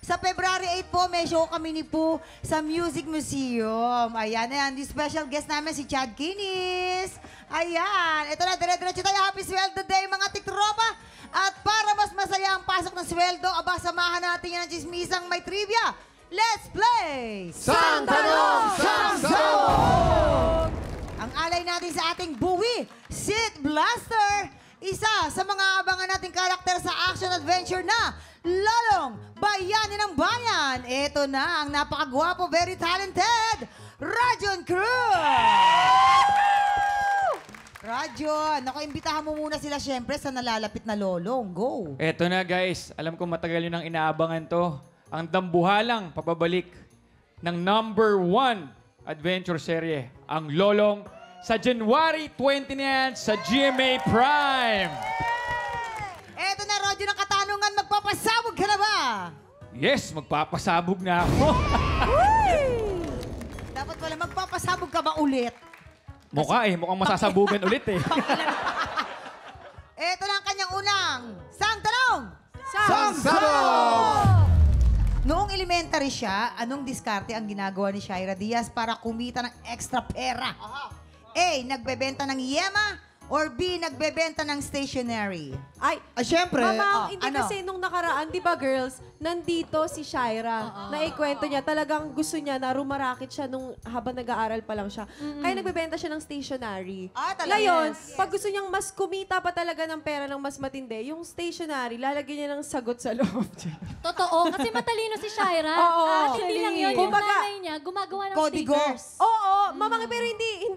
Sa February 8 po, may show kami ni Poo sa Music Museum. Ayan, ayan. The special guest namin si Chad Kinis. Ayan. Ito na, dire-diretso tayo. Happy Sweldo Day, mga tiktropa. At para mas masaya ang pasok ng sweldo, aba, samahan natin yan ng chismisang may trivia. Let's play! Sang Tanong, Sang Sabog! Ang alay natin sa ating buwi, Sid Blaster. Isa sa mga abangan nating karakter sa action-adventure na Lolong, Bayani ng Bayan. Ito na ang napakagwapo, very talented, Rajon Cruz! Rajon, naku, imbitahan mo muna sila syempre sa nalalapit na Lolong. Go! Eto na guys, alam ko matagal yun ang inaabangan to. Ang dambuhalang pababalik ng #1 adventure serye, ang Lolong, sa January 20 na yan sa GMA Prime. Eto na, Rajon, ang katanungan, magpapasabog ka na ba? Yes, magpapasabog na ako. Dapat wala, magpapasabog ka ba ulit? Mukha mukhang masasabugan ulit eh. Eto na ang kanyang unang Sang Tanong! Sang Sabog! Noong elementary siya, anong diskarte ang ginagawa ni Shaira Diaz para kumita ng extra pera? A. Nagbebenta ng yema or B. Nagbebenta ng stationery? Ay, Siyempre. Mama, hindi ano? kasi nung nakaraan, di ba girls, nandito si Shaira. Naikwento niya, talagang gusto niya na rumarakit siya nung habang nag-aaral pa lang siya. Kaya nagbebenta siya ng stationery. Ah, talaga? Ngayon, Yes. pag gusto niyang mas kumita pa talaga ng pera ng mas matindi, yung stationery, lalagyan niya ng sagot sa loob. Totoo, kasi matalino si Shaira. Oo, At hindi lang yun, yung kumbaga, nanay niya, gumagawa ng Codigo. stickers. Oo, mamang, pero hindi yun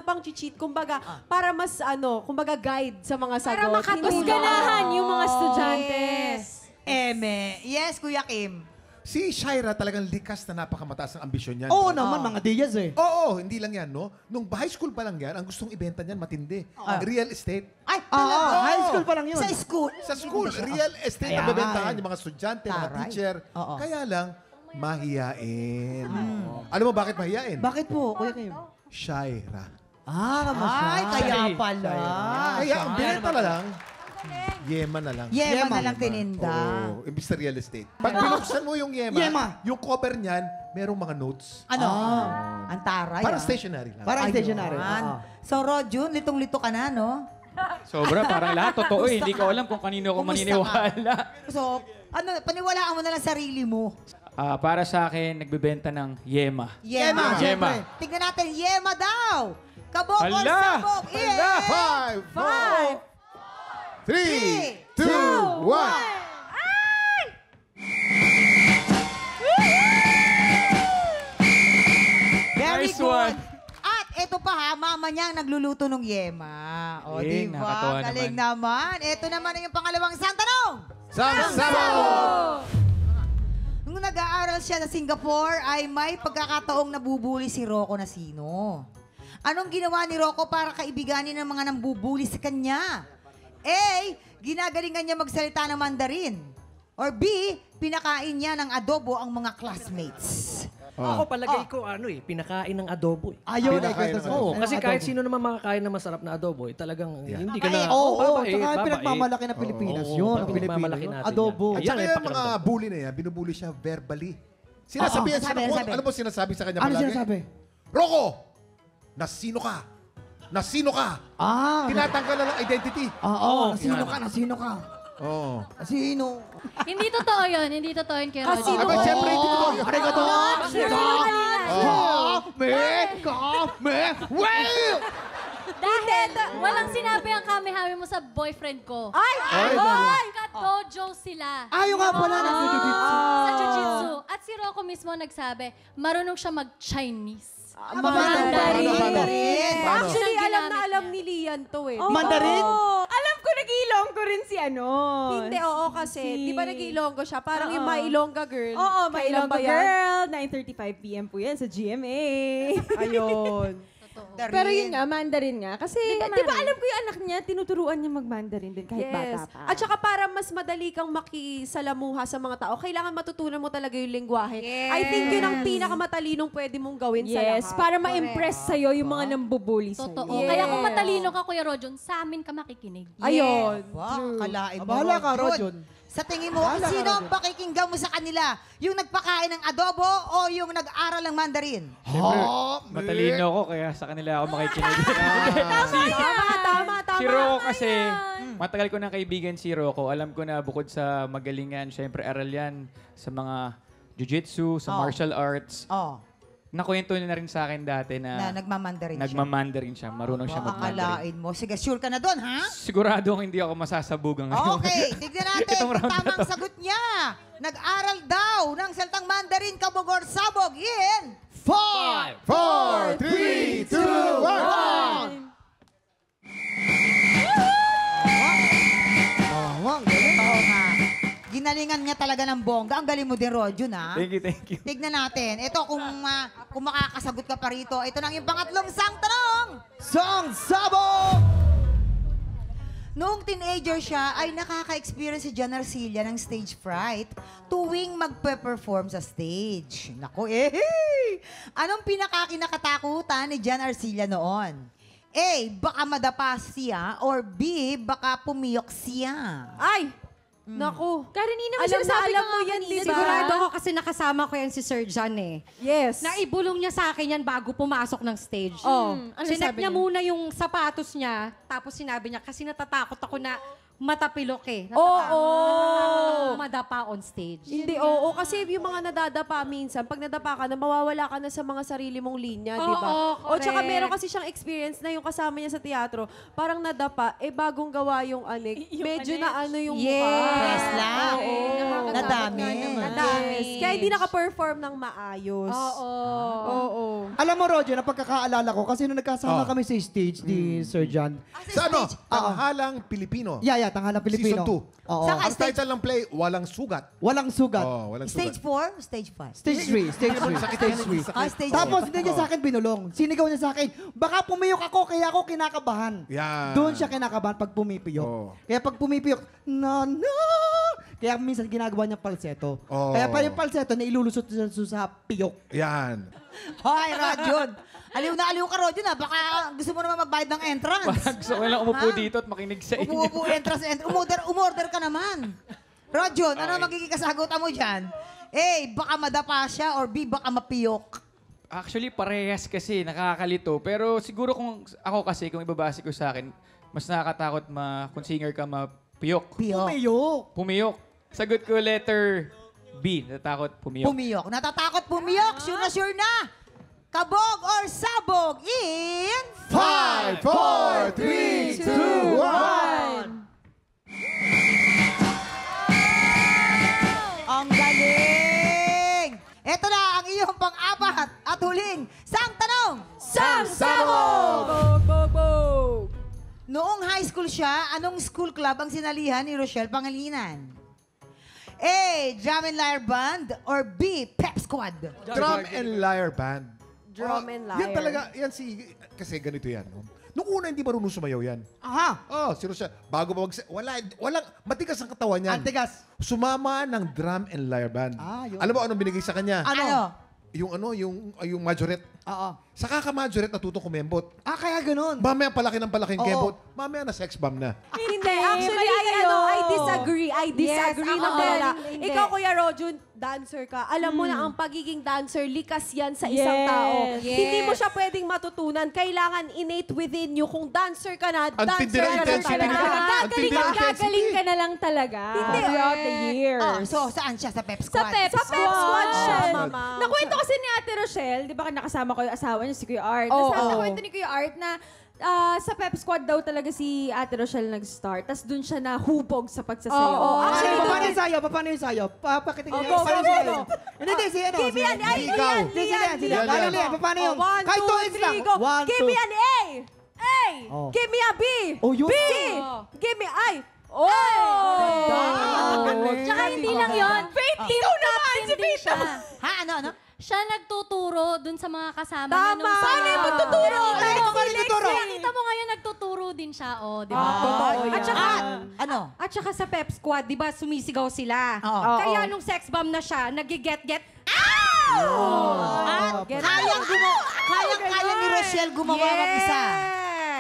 pang cheat. Kumbaga, para mas kumbaga guide sa mga sagot. Para makapaganahan yung mga estudyante. Eme. Yes, Kuya Kim. Si Shaira talagang likas na napakamataas ang ambisyon niyan. Oo naman, mga Diaz eh. Oo, hindi lang yan, no? Nung high school pa lang yan, ang gustong ibenta niyan matindi. Real estate. Ay, talaga? High school pa lang yun. Sa school? Sa school, real estate Kaya ang bebentahan nga yung mga estudyante, mga Taray. teacher. Oo. Kaya lang, mahiyain. Alam mo bakit mahiyain? Bakit po, Kuya Kim? Shaira. Ay, kaya pala. Kaya ang binenta na lang, yema na lang. Yema Yema. na lang tininda. Oo, imbis na real estate. Pag binuksan mo yung yema, Yema. yung cover niyan, merong mga notes. Ano? Ang taray. Parang stationery lang. Parang stationary. Ayun. Oo. So, Rodjun, litong-lito ka na, no? Sobra, parang lahat totoo eh. Hindi ko alam kung kanino ko Kumusta maniniwala. So, paniwalaan mo na lang sarili mo. Para sa akin, nagbebenta ng yema. Yema. Yema. Tingnan natin, yema daw. Kabog or Hala! sabog? Hala! 5, 4, 3, 2, 1. Very Nice good. one. At ito pa ha, mama niya ang nagluluto ng yema. O, Eh, di nakakatuwa ba? Galing naman. naman. Ito naman ang yung pangalawang Sang Tanong. Sang Sabog! Nung nag-aaral siya sa Singapore, ay may pagkakataong nabubuli si Rocco na sino? Anong ginawa ni Rocco para kaibiganin ng mga nambubuli sa kanya? A. Ginagalingan niya magsalita ng Mandarin. Or B. Pinakain niya ng adobo ang mga classmates. Ako palagay ko, pinakain ng adobo. Ayun, Pinakain ng Oo, kasi kahit adobo. sino naman makakain ng masarap na adobo, talagang hindi ka na... Oo, babae, tsaka babae. pinagmamalaki ng Pilipinas Oo, yun. parang Ang Pilipino. pinagmamalaki natin Adobo. yan. At Ayan saka ay yung mga pakiramdam. bully na yan, binubuli siya verbally. Sinasabi yan, sabi. ano mo sinasabi sa kanya Ano palagi? sinasabi? Rocco! Nasino ka? Nasino ka? Tinatanggal na ng identity. Oo, nasino ka, nasino ka? Oo. Sino? Hindi totoo yun. Hindi totoo yun kay Roger. Aba, siyempre, hindi ko Arigato! Well! Dahil walang sinabi ang kami-hami mo sa boyfriend ko. Ay! Ka-dojo sila. Ayaw nga pala na sa Sa jiu-jitsu. At si Rocco mismo nagsabi, marunong siya mag-Chinese. Mandarin. Actually, Ang alam na ginamit alam niya. ni Lian to eh. Mandarin? Alam ko, nag-iilong ko rin si Hindi, oo kasi. Di ba nag-Ilonggo siya? Parang yung Mailongga girl. Oo, may Kailan Ilonggo ba yan? Girl. 9:35 p.m. po yan sa GMA. Ayun. Pero yun nga, Mandarin nga. Kasi, di ba Mandarin? alam ko yung anak niya, tinuturuan niya mag-Mandarin din kahit bata pa. At saka para mas madali kang makisalamuha sa mga tao, kailangan matutunan mo talaga yung lengguwahe. I think yun ang pinakamatalinong pwede mong gawin sa lahat. Yes, para ma-impress sa'yo yung mga nambubuli sa'yo. Totoo. Kaya kung matalino ka, Kuya Rojon, sa amin ka makikinig. Ayun. Wow, kalain mo, Bahala ka, Rodjun. Rodjun. Sa tingin mo, sino ang pakikinggan mo sa kanila? Yung nagpakain ng adobo o yung nag-aral ng Mandarin? Matalino ako, kaya sa kanila ako makikinig. Tama. Si Rocco kasi, matagal ko ng kaibigan si Rocco. Alam ko na bukod sa magalingan, syempre aral yan sa mga jiu-jitsu, sa martial arts. Oh, Nakwento niya na rin sa akin dati na na nagmamandarin siya. nagmamandarin siya. Marunong siya magmandarin. Akalain mo. Sige, sure ka na doon, ha? Sigurado akong hindi ako masasabugan ngayon. Okay, tignan natin Itong kung round na tamang to. sagot niya. Nag-aral daw ng salitang Mandarin, Kabogor, Sabog in 5, 4, 3, 2, 1. Ang galing. Oo nga. Ginalingan niya talaga ng bongga. Ang galing mo din, Rodjun, ha? Thank you. Tignan natin. Ito, kung makakasagot ka pa rito, ito na ang iyong pangatlong sang tanong. Sang Sabog! Noong teenager siya, ay nakaka-experience si John Arcilla ng stage fright tuwing magpe-perform sa stage. Naku, Anong pinakakinakatakutan ni John Arcilla noon? A, baka madapa siya, or B, baka pumiyok siya. Ay! Naku. Karenina, may Alam na sinasabi alam ka mo nga yan, kanina, di ba? Sigurado ako kasi nakasama ko yan si Sir John eh. Yes. Naibulong niya sa akin yan bago pumasok ng stage. Oh. Ano Sinek sabi niya niya? muna yung sapatos niya, tapos sinabi niya, kasi natatakot ako na matapilok eh. Oo. Natatakot ako madapa on stage. Hindi, oo. Kasi yung mga nadadapa minsan, pag nadapa ka na, mawawala ka na sa mga sarili mong linya, di ba? Oo, O tsaka correct. meron kasi siyang experience na yung kasama niya sa teatro, parang nadapa, bagong gawa yung anik. Medyo na ano yung Yes. mukha. Yes lang. Oo. Nadami. Yes. Kaya hindi naka-perform ng maayos. Oo. Oo. Alam mo, Roger, na pagkakaalala ko, kasi nung nagkasama kami sa stage ni Sir John, Sa ano? Tanghalang Pilipino. Tanghalang Pilipino. Season 2. Oo. Saka- Ang title ng play, Walang Sugat. Walang sugat. Oh, walang Stage sugat. 4, stage 5. Stage 3. Stage 3. Stage 3. Stage Tapos 4. hindi niya sa akin binulong. Sinigaw niya sa akin, baka pumiyok ako, kaya ako kinakabahan. Yan. Doon siya kinakabahan pag pumipiyok. Oo. Kaya pag pumipiyok, kaya minsan ginagawa niya falsetto. Oo. Kaya pa yung falsetto na ilulusot siya sa piyok. Yan. Hoy, Rodjun. Aliw na aliw ka, Rodjun, ha? Baka gusto mo naman magbayad ng entrance. Parang gusto ko lang umupo Ha? dito at makinig sa inyo. Umuupo, entrance. Umorder ka naman. Rodjun, ano magiging kasagutan mo dyan? A, baka madapa siya, or B, baka mapiyok. Actually, parehas kasi, nakakalito. Pero siguro kung ako kasi, kung ibabase ko sa akin, mas nakakatakot kung singer ka mapiyok. Piyok. Pumiyok. Pumiyok. Sagot ko letter B, natatakot pumiyok. Pumiyok. Natatakot pumiyok. Sure na. Kabog or sabog in 5, 4, 3, 2, 1. Ang galing! Ito na ang iyong pang-apat at huling sang tanong. Sang Sabog! Go! Noong high school siya, anong school club ang sinalihan ni Rochelle Pangilinan? A, Drum and Lyre Band, or B, Pep Squad? Drum and Lyre Band. Drum and Yan lyre. talaga, yan kasi ganito yan. No? Nung una, hindi marunong sumayaw yan. Aha. Oh, si Rochelle, bago pa walang, matigas ang katawan niyan. Antigas. Sumama ng Drum and Lyre Band. Yun. Alam mo anong binigay sa kanya? Ano? Yung majorette. Oo. Sa kaka-majorette, natutong kumembot. Kaya ganun. Mamaya palaki ng palaking Oo. kembot. Mamaya na sex bomb na. Hindi, actually, mali kayo. I disagree. I disagree Yes, na ako wala. hindi. Ikaw, Kuya Rojun, dancer ka. Alam mo na ang pagiging dancer, likas yan sa isang tao. Yes. Hindi mo siya pwedeng matutunan. Kailangan innate within you. Kung dancer ka na, dancer tindi ng ka na intensity talaga. nila. Ang Gagaling tindi ng ka, intensity. Gagaling ka na lang talaga. Throughout the years. Oh, so, saan siya? Sa Pep Sa Squad? Pep Squad siya, mama. Nakwento kasi ni Ate Rochelle, di ba nakasama ko yung asawa niya, si Kuya Art. Oo. Nakwento ni Kuya Art na sa Pep Squad daw talaga si Ate Rochelle nag-start. Tapos dun siya nahubog sa pagsasayaw. Oo. Actually, Actually, paano yung sayo? Paano yung sayo? Papakitin Oh, niya. go, Paano go, yung go, sayo? Hindi, si ano? Give me an A. Ikaw. Lian. Paano yung? One, Kahit two, 2 inch lang. three, go. 1, Give me an A. A. Oh. Give me a B. Oh, yun. B. Give me I. Oh! Tsaka hindi lang yon. Faith team captain din siya. Ha? Ano? Siya nagtuturo dun sa mga kasama Tama. niya. nung sa- Paano yung magtuturo? Paano yung tuturo? Nakita mo ngayon, nagtuturo din siya, di ba? Totoo At saka, Ano? at saka sa Pep Squad, di ba, sumisigaw sila. Oo. Kaya nung sex bomb na siya, nagiget-get. At kaya ni Rochelle gumawa mag-isa.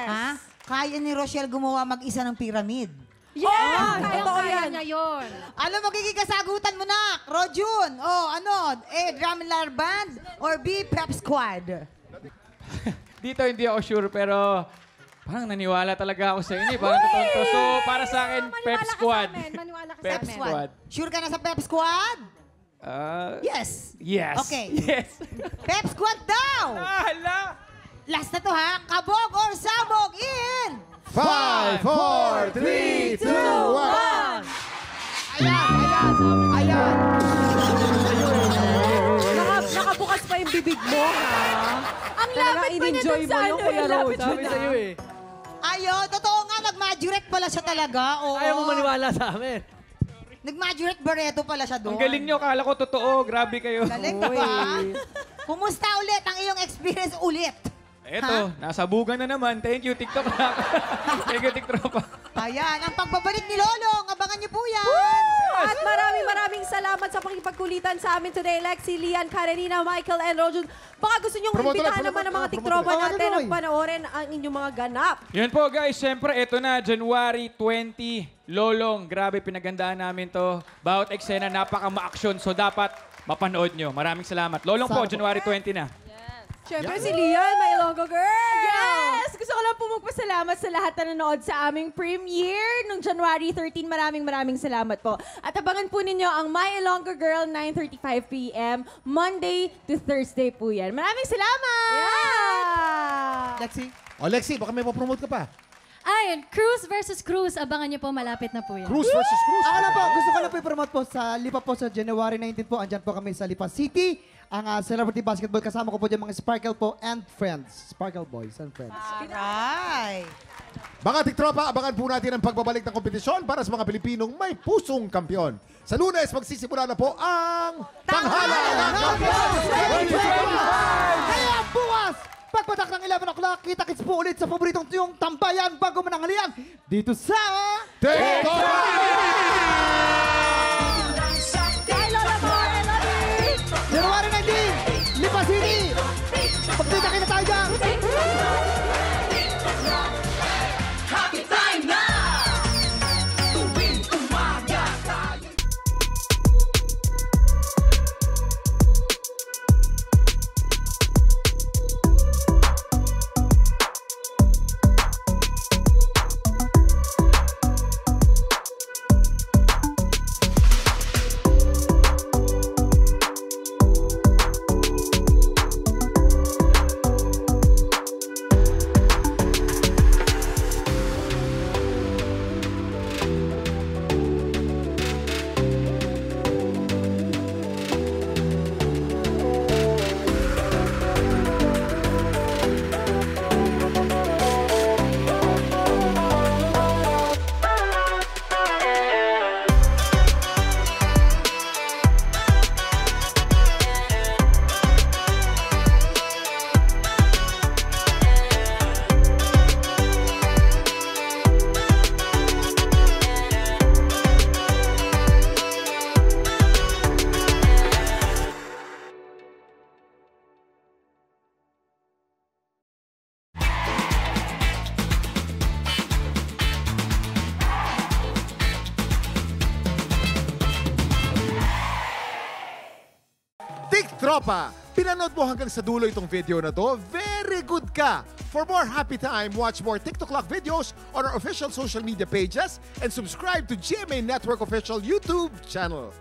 Ha? Kaya ni Rochelle gumawa mag-isa ng pyramid. Yeah! totoo Kaya yan. niya yun. Ano magiging kasagutan mo na, Rojun? A, Drum and Lyre Band or B, Pep Squad? Dito hindi ako sure, pero parang naniwala talaga ako sa inyo. Parang totoo to. So, para sa akin, Pep Squad. Maniwala ka sa Pep amin. Squad. Sure ka na sa Pep Squad? Yes. Yes. Okay. Yes. Pep Squad daw! Hala! Last na to ha, kabog or sabog in! 5, 4, 3, 2, 1. Ayan! Nakabukas pa yung bibig mo, ha? Ang lapit pa niya dun sa ano, Kuya yung lapit Rose. Sabi sa'yo eh. Ayun, totoo nga, nag-majorette pala siya talaga. Oo. Ayaw mo maniwala sa amin. Nag-majorette Barreto pala siya doon. Ang galing nyo, kala ko totoo. Grabe kayo. Galing ka ba? Kumusta ulit ang iyong experience ulit? Eto, nasabugan na naman. Thank you, TikTok. Thank you, TikTok. Ayan, ang pagbabalik ni Lolong. Abangan niyo po yan. At maraming salamat sa pakipagkulitan sa amin today. Lexi, Lian, Karenina, Michael, and Rojun. Baka gusto nyong Promote imbitahan ulit, naman ng mga promote tiktropa ulit. natin Promote ang panoorin ang inyong mga ganap. Yun po guys, syempre ito na, January 20, Lolong. Grabe, pinagandaan namin to. Bawat eksena, napaka-ma-action. So dapat mapanood nyo. Maraming salamat. Lolong po, January 20 na. Siyempre si Lian, my Ilonggo girl! Yes! Gusto ko lang po magpasalamat sa lahat na nanood sa aming premiere nung January 13. Maraming salamat po. At abangan po ninyo ang My Ilonggo Girl, 9:35 p.m. Monday to Thursday po yan. Maraming salamat! Yeah! Lexi? O Lexi, baka may papromote ka pa. Ayun, Cruz versus Cruz. Abangan niyo po, malapit na po yan. Cruz versus Cruz. Ako lang po, gusto ko lang po i-promote po sa Lipa po sa January 19 po. Andyan po kami sa Lipa City. Ang celebrity basketball, kasama ko po dyan mga Sparkle po and friends. Sparkle boys and friends. Aray. Mga tiktropa, abangan po natin ang pagbabalik ng kompetisyon para sa mga Pilipinong may pusong kampiyon. Sa Lunes, magsisimula na po ang Tanghala ng Kampiyon! Kaya bukas, pagpatak ng 11 o'clock, kita-kits po ulit sa paboritong tuyong tambayan bago mananghalian dito sa... Tiktropa! January 19, Lipa City! Pagkita kita tayo dyan! Tiktropa, pinanood mo hanggang sa dulo itong video na to? Very good ka! For more happy time, watch more TikTok Clock videos on our official social media pages and subscribe to GMA Network official YouTube channel.